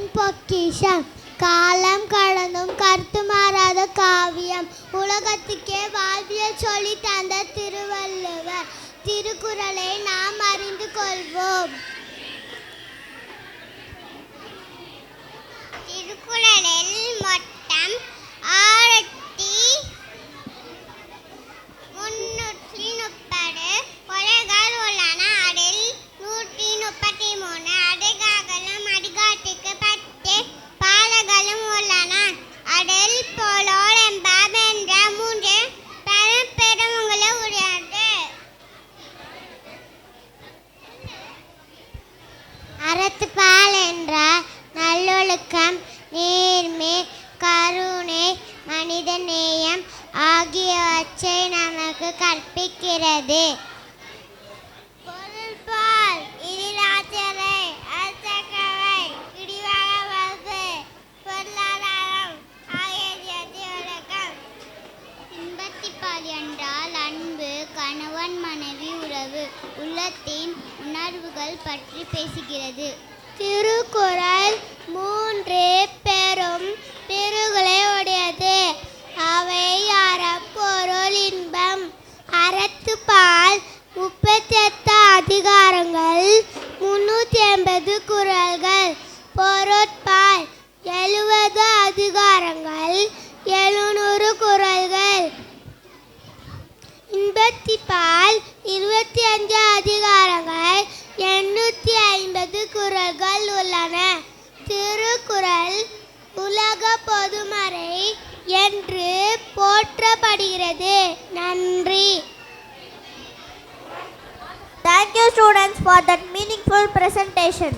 தமிழின் பொக்கிஷம். காலம் கடந்தும் கருத்து மாறாத காவியம். உலகத்துக்கே வாழ்வியல் சொல்லி தந்த திருவள்ளுவர் திருக்குறளை நாம் அறிந்து கொள்வோம். திருக்குறளில் மொத்தம் 6330 குறள்கள் உள்ளன. அதில் 133 அடிகார்களும் அடிகாட்டுக்கு 10 பாடல்களும் உள்ளன. அதில் பொருள் என்பாம் என்ற 3 பெரும்பிரிவுகளும் உள்ளது. அறத்துப்பால் என்ற நல்லொழுக்கம், நேர்மை, கருணை, மனித நேயம் ஆகியவற்றை நமக்கு கற்பிக்கிறது. பொருள்பால் இதிலாற்றலை, அத்தக்கவை, இடிவகை, பொருளாதாரம் ஆகியவற்றை விளக்கம். இன்பத்திப்பால் என்றால் அன்பு, கணவன் மனைவி உறவு, உள்ளத்தின் உணர்வுகள் பற்றி பேசுகிறது. திருக்குறள் 3 பெரும் பிரிவுகளை உடையது. அவை அறம், பொருள், இன்பம். அறத்துப்பால் 38 அதிகாரங்கள், 380 குறள்கள். பொருட்பால் 70 அதிகாரங்கள், 700 குறள்கள். இன்பத்திப்பால் 25 அதிகாரங்கள், 850 குறள்கள் உள்ளன. திருக்குறள் உலக பொதுமறை என்று போற்றப்படுகிறது. நன்றி. Thank you students for that meaningful presentation.